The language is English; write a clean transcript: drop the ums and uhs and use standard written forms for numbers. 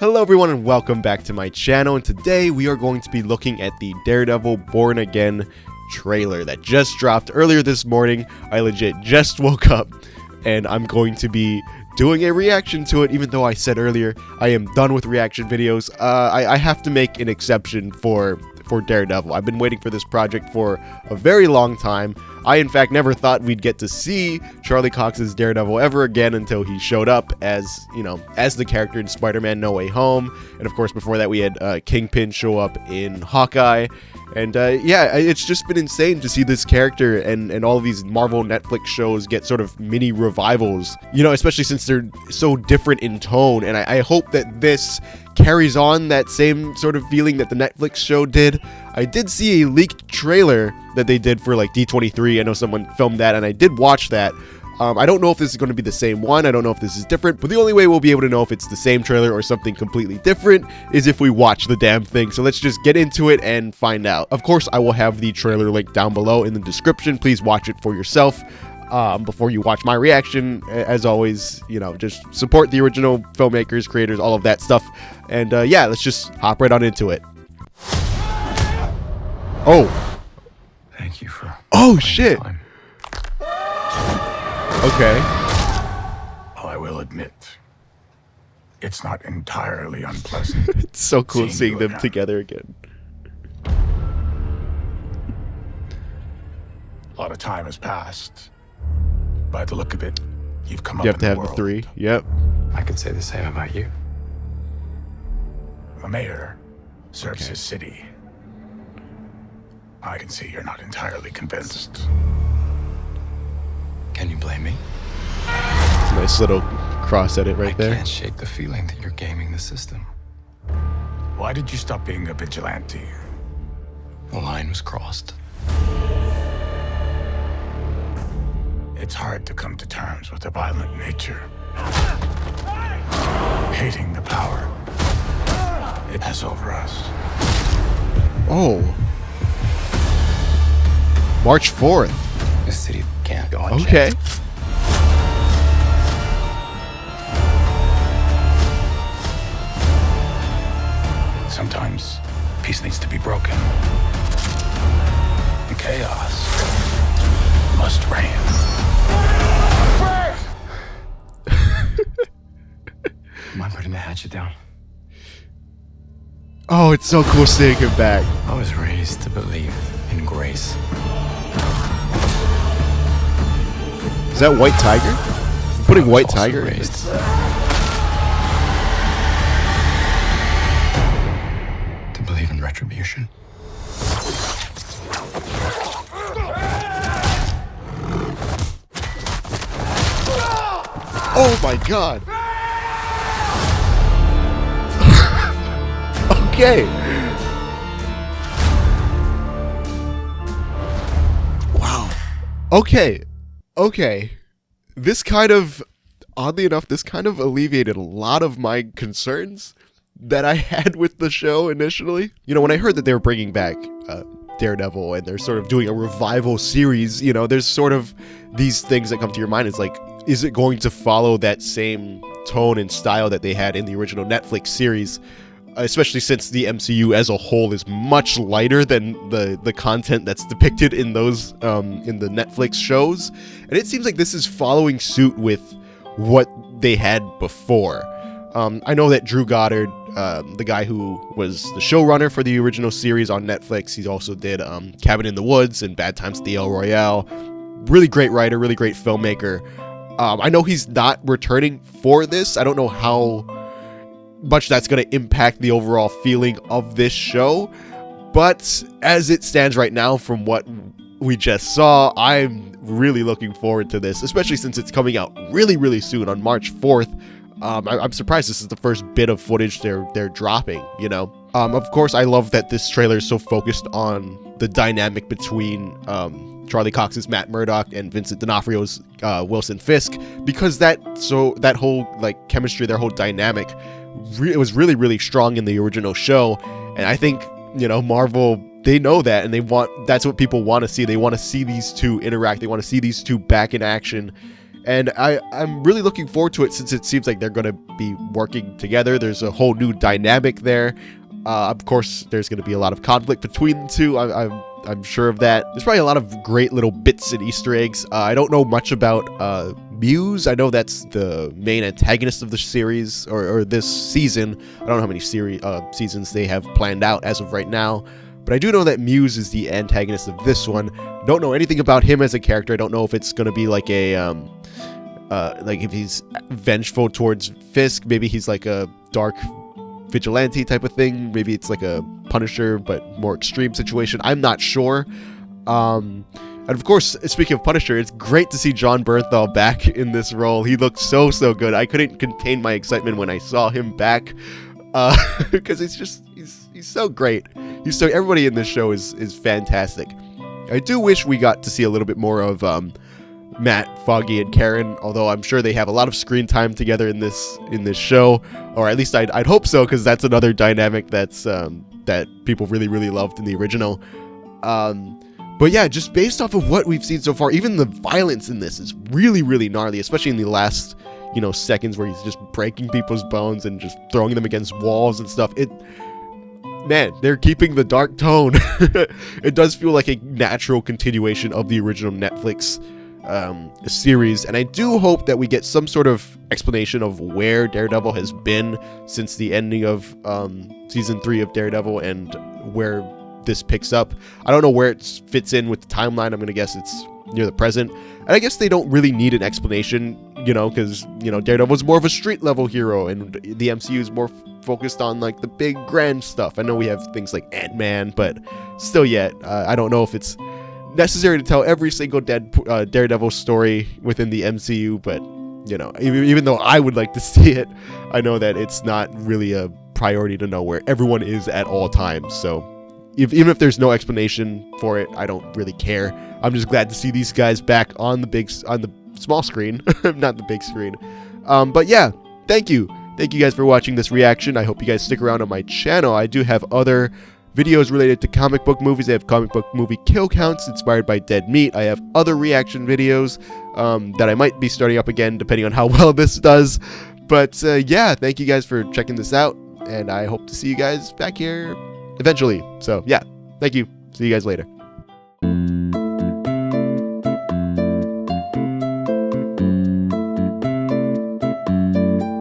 Hello everyone and welcome back to my channel, and today we are going to be looking at the Daredevil Born Again trailer that just dropped earlier this morning. I legit just woke up and I'm going to be doing a reaction to it, even though I said earlier I am done with reaction videos. I have to make an exception for Daredevil. I've been waiting for this project for a very long time. I in fact never thought we'd get to see Charlie Cox's Daredevil ever again until he showed up as, as the character in Spider-Man No Way Home. And of course before that we had Kingpin show up in Hawkeye. And yeah, it's just been insane to see this character and all of these Marvel Netflix shows get sort of mini revivals, especially since they're so different in tone. And I hope that this carries on that same sort of feeling that the Netflix show did. I did see a leaked trailer that they did for like D23. I know someone filmed that and I did watch that. I don't know if this is going to be the same one. I don't know if this is different, but the only way we'll be able to know if it's the same trailer or something completely different is if we watch the damn thing. So let's just get into it and find out. Of course, I will have the trailer link down below in the description. Please watch it for yourself before you watch my reaction. As always, just support the original filmmakers, creators, all of that stuff. And yeah, let's just hop right on into it. Oh. Thank you for... Oh, shit. Time. Okay. I will admit, it's not entirely unpleasant. It's so cool seeing them again. together again. A lot of time has passed. By the look of it, you've come up You have in to the have world. the three. Yep. I could say the same about you. The mayor serves his city. I can see you're not entirely convinced. Can you blame me? Nice little cross edit right I there. can't shake the feeling that you're gaming the system. Why did you stop being a vigilante? The line was crossed. It's hard to come to terms with a violent nature. Hating the power it has over us. Oh. March 4th. The city can't go Okay. unchecked. Sometimes peace needs to be broken. And chaos must reign. Am I putting the hatchet down? Oh, it's so cool seeing him back. I was raised to believe in grace. Is that White Tiger? I'm putting I was White also Tiger in raised this. to believe in retribution. Oh my god. Okay. Wow. Okay. This kind of, oddly enough, this kind of alleviated a lot of my concerns that I had with the show initially. When I heard that they were bringing back Daredevil and they're sort of doing a revival series, there's sort of these things that come to your mind. It's like, is it going to follow that same tone and style that they had in the original Netflix series? Especially since the MCU as a whole is much lighter than the content that's depicted in those in the Netflix shows, and it seems like this is following suit with what they had before. I know that Drew Goddard, the guy who was the showrunner for the original series on Netflix, he also did Cabin in the Woods and Bad Times at the El Royale. Really great writer, really great filmmaker. I know he's not returning for this. I don't know how much that's going to impact the overall feeling of this show, but as it stands right now from what we just saw, I'm really looking forward to this, especially since it's coming out really soon on March 4th. I'm surprised this is the first bit of footage they're dropping, Of course, I love that this trailer is so focused on the dynamic between Charlie Cox's Matt Murdock and Vincent D'Onofrio's Wilson Fisk, because that whole chemistry, their whole dynamic, it was really strong in the original show. And I think Marvel, they know that, and that's what people want to see. They want to see these two interact. They want to see these two back in action. And I'm really looking forward to it since it seems like they're going to be working together. There's a whole new dynamic there. Of course, there's going to be a lot of conflict between the two. I'm sure of that. There's probably a lot of great little bits and Easter eggs. I don't know much about Muse. I know that's the main antagonist of the series, or this season. I don't know how many seasons they have planned out as of right now. But I do know that Muse is the antagonist of this one. Don't know anything about him as a character. I don't know if it's going to be like a, like if he's vengeful towards Fisk. Maybe he's like a dark vigilante type of thing. Maybe it's like a Punisher, but more extreme situation. I'm not sure. And of course, speaking of Punisher, it's great to see Jon Bernthal back in this role. He looked so good. I couldn't contain my excitement when I saw him back, because he's so great. Everybody in this show is fantastic. I do wish we got to see a little bit more of Matt, Foggy, and Karen, although I'm sure they have a lot of screen time together in this show, or at least I'd hope so, because that's another dynamic that's that people really loved in the original. But yeah, just based off of what we've seen so far, even the violence in this is really gnarly, especially in the last seconds where he's just breaking people's bones and just throwing them against walls and stuff. Man, they're keeping the dark tone. It does feel like a natural continuation of the original Netflix series, and I do hope that we get some sort of explanation of where Daredevil has been since the ending of season 3 of Daredevil and where this picks up. I don't know where it fits in with the timeline. I'm gonna guess it's near the present, and I guess they don't really need an explanation, because Daredevil's more of a street level hero, and the MCU is more focused on like the big grand stuff. I know we have things like Ant-Man, but still yet, I don't know if it's necessary to tell every single Daredevil story within the MCU, but even though I would like to see it, I know that it's not really a priority to know where everyone is at all times. So even if there's no explanation for it, I don't really care. I'm just glad to see these guys back on the small screen, not the big screen. But yeah, thank you guys for watching this reaction. I hope you guys stick around on my channel. I do have other videos related to comic book movies. I have comic book movie kill counts inspired by Dead Meat. I have other reaction videos that I might be starting up again depending on how well this does. But yeah, thank you guys for checking this out, and I hope to see you guys back here eventually. So yeah, thank you. See you guys later.